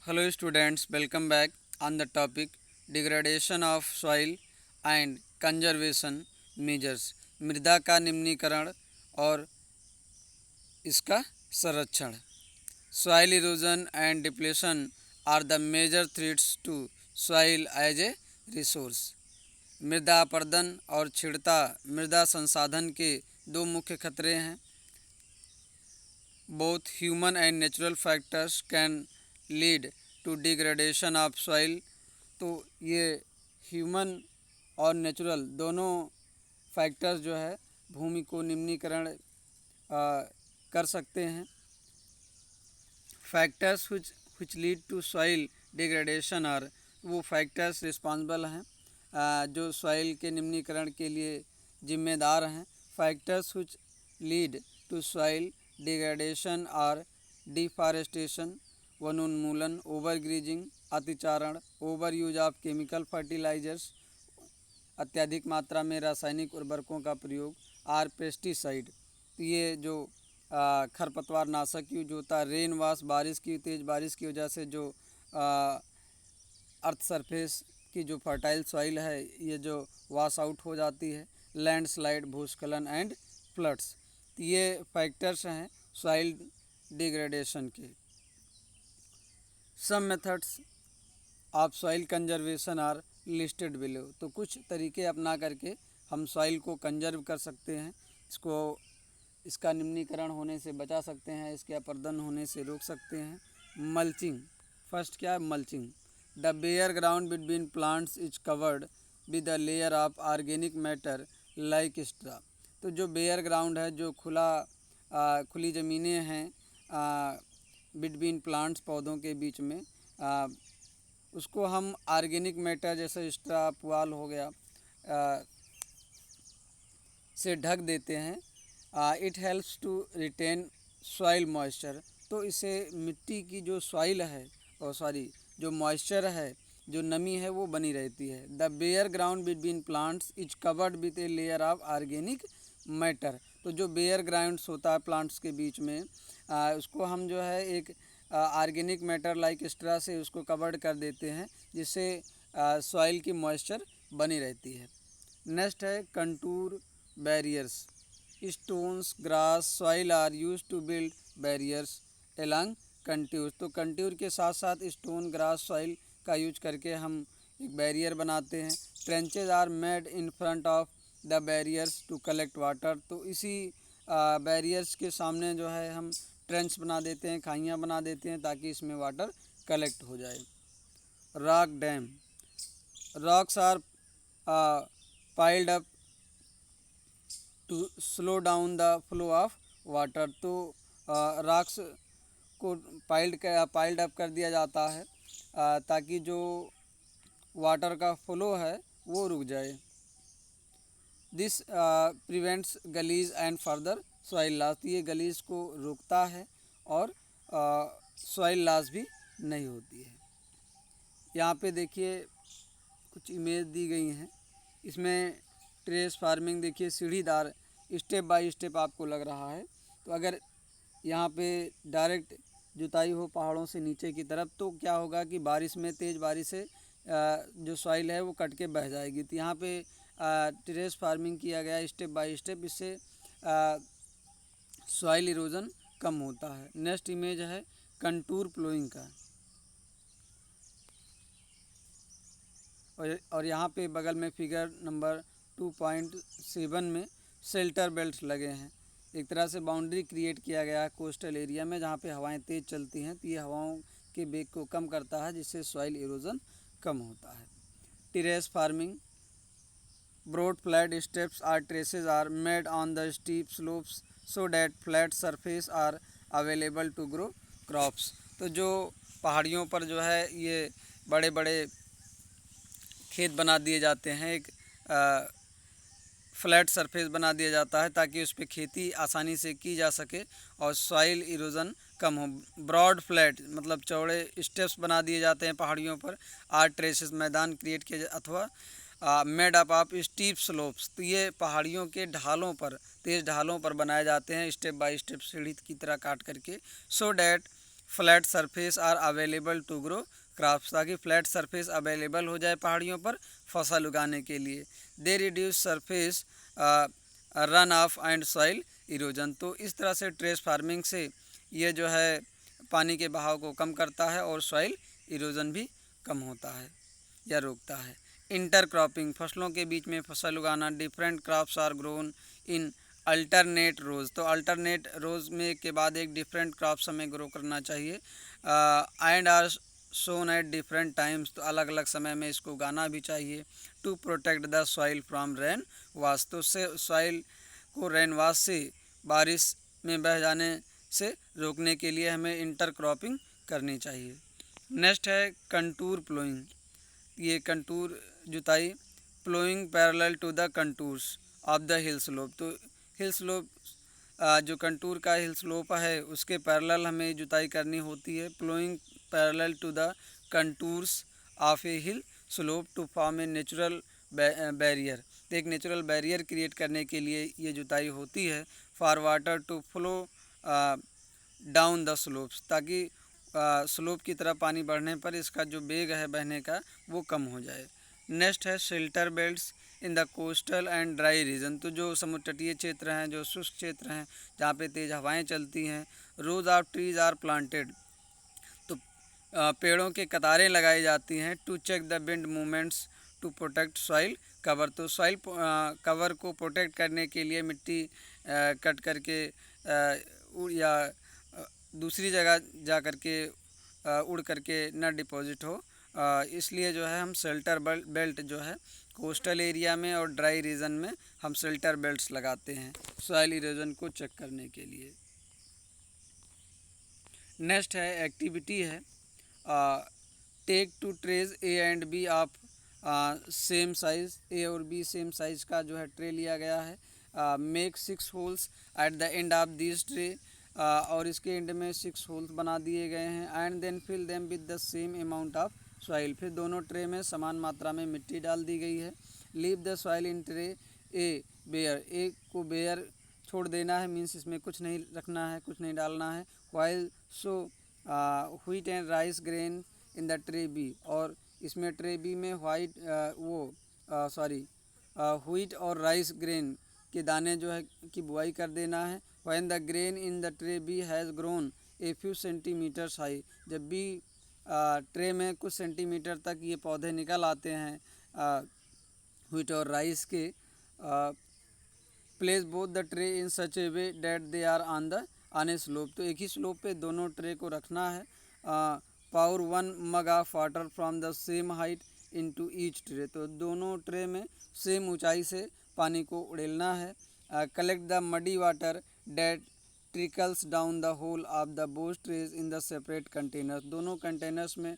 Hello students, welcome back on the topic degradation of soil and conservation measures। मृदा का निम्नीकरण और इसका संरक्षण। Soil erosion and depletion are the major threats to soil as a resource। मृदा अपरदन और क्षीणता मृदा संसाधन के दो मुख्य खतरे हैं। Both human and natural factors can lead to degradation of soil। तो ये ह्यूमन और नेचुरल दोनों फैक्टर्स जो है भूमि को निम्नीकरण कर सकते हैं। Factors which lead to soil degradation are, वो फैक्टर्स रिस्पॉन्सिबल हैं जो सॉइल के निम्नीकरण के लिए जिम्मेदार हैं। Factors which lead to soil degradation are deforestation, वनोन्मूलन, ओवरग्रीजिंग, अतिचारण, over use of chemical fertilisers, अत्यधिक मात्रा में रासायनिक उर्वरकों का प्रयोग, आर पेस्टिसाइड। तो ये जो खरपतवार नाशक यूज होता है, रेन वाश, बारिश की तेज़ बारिश की वजह से जो अर्थ सरफेस की जो फर्टाइल सॉइल है ये जो वॉश आउट हो जाती है, लैंडस्लाइड, भूस्खलन एंड फ्लड्स। तो ये फैक्टर्स हैं सॉइल डिग्रेडेशन के। Some methods of soil conservation are listed below. तो कुछ तरीके अपना करके हम सॉइल को कंजर्व कर सकते हैं, इसका निम्नीकरण होने से बचा सकते हैं, इसके अपरदन होने से रोक सकते हैं। मल्चिंग, फर्स्ट क्या है mulching. The bare ground between plants is covered with a layer of organic matter like straw. तो जो बेयर ग्राउंड है, जो खुली ज़मीनें हैं बिटवीन प्लांट्स, पौधों के बीच में, उसको हम ऑर्गेनिक मैटर जैसे स्ट्रा, पुआल हो गया से ढक देते हैं। It helps to retain soil moisture. तो इसे मिट्टी की जो सॉइल है जो मॉइस्चर है, जो नमी है, वो बनी रहती है। The bare ground between plants is covered with a layer of organic matter. तो जो बेयर ग्राउंड्स होता है प्लांट्स के बीच में, उसको हम जो है एक ऑर्गेनिक मैटर लाइक स्ट्रा से उसको कवर्ड कर देते हैं, जिससे सॉइल की मॉइस्चर बनी रहती है। नेक्स्ट है contour barriers. Stones, grass, soil are use to build barriers along contour. तो कंट्यूर के साथ साथ स्टोन, ग्रास, सॉइल का यूज करके हम एक बैरियर बनाते हैं। Trenches are made in front of the barriers to collect water. तो इसी बैरियर्स के सामने जो है हम ट्रेंच बना देते हैं, खाइयाँ बना देते हैं, ताकि इसमें वाटर कलेक्ट हो जाए। Rock dam, rocks are piled up to slow down the flow of water. तो रॉक्स को पाइल्ड अप कर दिया जाता है ताकि जो वाटर का फ्लो है वो रुक जाए। This prevents gullies and further soil loss. ये गलीज को रोकता है और सॉइल लॉस भी नहीं होती है। यहाँ पे देखिए कुछ इमेज दी गई हैं, इसमें टेरेस फार्मिंग देखिए सीढ़ीदार स्टेप बाय स्टेप आपको लग रहा है। तो अगर यहाँ पे डायरेक्ट जुताई हो पहाड़ों से नीचे की तरफ, तो क्या होगा कि बारिश में, तेज़ बारिश से जो सॉइल है वो कट के बह जाएगी। तो यहाँ पे टेरेस फार्मिंग किया गया स्टेप बाय स्टेप, इससे सॉइल इरोजन कम होता है। नेक्स्ट इमेज है कंटूर प्लोइंग का, और यहाँ पे बगल में फिगर नंबर 2.7 में शेल्टर बेल्ट लगे हैं। एक तरह से बाउंड्री क्रिएट किया गया है कोस्टल एरिया में, जहाँ पे हवाएं तेज़ चलती हैं, तो ये हवाओं के वेग को कम करता है, जिससे सॉइल इरोजन कम होता है। Terrace farming, broad flat steps are terraces are made on the steep slopes so that flat surface are available to grow crops. तो जो पहाड़ियों पर जो है ये बड़े बड़े खेत बना दिए जाते हैं, एक फ्लैट सरफेस बना दिया जाता है ताकि उस पर खेती आसानी से की जा सके और सॉइल इरोजन कम हो। ब्रॉड फ्लैट मतलब चौड़े स्टेप्स बना दिए जाते हैं पहाड़ियों पर। आर ट्रेसेस मैदान क्रिएट किए, अथवा made up of steep slopes. तो ये पहाड़ियों के ढालों पर, तेज़ ढालों पर बनाए जाते हैं स्टेप बाय स्टेप सीढ़ी की तरह काट करके। So that flat surface are available to grow crops, ताकि फ्लैट सरफेस अवेलेबल हो जाए पहाड़ियों पर फसल उगाने के लिए। They reduce surface run off and soil erosion. तो इस तरह से ट्रेस फार्मिंग से ये जो है पानी के बहाव को कम करता है और सॉइल इरोजन भी कम होता है या रोकता है। इंटर क्रॉपिंग, फसलों के बीच में फसल उगाना। Different crops are grown in alternate rows. तो अल्टरनेट रोज में के बाद एक डिफरेंट क्रॉप्स हमें ग्रो करना चाहिए। And are sown at different times, तो अलग अलग समय में इसको उगाना भी चाहिए। To protect the soil from rain wash, तो से सॉइल को रेन वाश से, बारिश में बह जाने से रोकने के लिए हमें इंटर क्रॉपिंग करनी चाहिए। नेक्स्ट है कंटूर प्लोइंग। ये कंटूर जुताई। Ploughing parallel to the contours of the hill slope. तो हिल स्लोप जो कंटूर का हिल स्लोप है उसके पैरेलल हमें जुताई करनी होती है। Ploughing parallel to the contours of a hill slope to form a natural barrier. तो एक नेचुरल बैरियर क्रिएट करने के लिए ये जुताई होती है। For water to flow down the slopes, ताकि स्लोप की तरफ पानी बढ़ने पर इसका जो वेग है बहने का वो कम हो जाए। नेक्स्ट है shelter belts in the coastal and dry region. तो जो समुद्र तटीय क्षेत्र हैं, जो शुष्क क्षेत्र हैं जहाँ पे तेज़ हवाएं चलती हैं। Rows of trees are planted, तो पेड़ों के कतारें लगाई जाती हैं। To check the wind movements to protect soil cover, तो सॉइल कवर को प्रोटेक्ट करने के लिए मिट्टी कट करके या दूसरी जगह जा कर के उड़ करके न डिपॉजिट हो, इसलिए जो है हम शेल्टर बेल्ट जो है कोस्टल एरिया में और ड्राई रीजन में हम शेल्टर बेल्ट्स लगाते हैं सॉइल इरोजन को चेक करने के लिए। नेक्स्ट है एक्टिविटी है take two trays A and B of same size. A और बी सेम साइज़ का जो है ट्रे लिया गया है। Make 6 holes at the end of this tray, और इसके एंड में 6 होल्स बना दिए गए हैं। And then fill them with the same amount of soil, फिर दोनों ट्रे में समान मात्रा में मिट्टी डाल दी गई है। Leave the soil in tray A bare, एक को बेयर छोड़ देना है, मीन्स इसमें कुछ नहीं रखना है, कुछ नहीं डालना है। While sow wheat and rice grain in the tray B, और इसमें ट्रे बी में व्हीट और राइस ग्रेन के दाने जो है की बुआई कर देना है। When the grain in the tray B has grown a few centimetres high, जब भी ट्रे में कुछ सेंटीमीटर तक ये पौधे निकल आते हैं व्हीट और राइस के, place both the tray in such a way that they are on a slope, तो एक ही स्लोप पे दोनों ट्रे को रखना है। Power 1 mug of water from the same height into each tray, तो दोनों ट्रे में सेम ऊंचाई से पानी को उड़ेलना है। Collect the muddy water that trickles down the hole of the both trays in the separate containers, दोनों कंटेनर्स में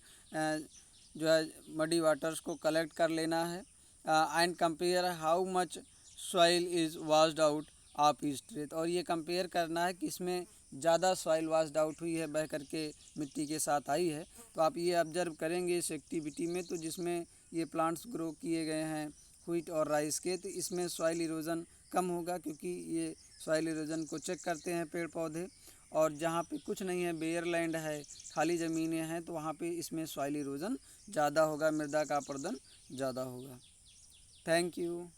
जो है मडी वाटर्स को कलेक्ट कर लेना है। And compare how much soil is washed out of each tray, और ये कंपेयर करना है कि इसमें ज़्यादा सॉइल वाश्ड आउट हुई है, बह करके मिट्टी के साथ आई है। तो आप ये ऑब्जर्व करेंगे इस एक्टिविटी में, तो जिसमें ये प्लांट्स ग्रो किए गए हैं व्हीट और राइस के, तो इसमें सॉइल इरोजन कम होगा, क्योंकि ये सॉइल इरोजन को चेक करते हैं पेड़ पौधे। और जहाँ पे कुछ नहीं है, बेयर लैंड है, खाली ज़मीनें हैं, तो वहाँ पे इसमें सॉइल इरोजन ज़्यादा होगा, मृदा का अपरदन ज़्यादा होगा। Thank you.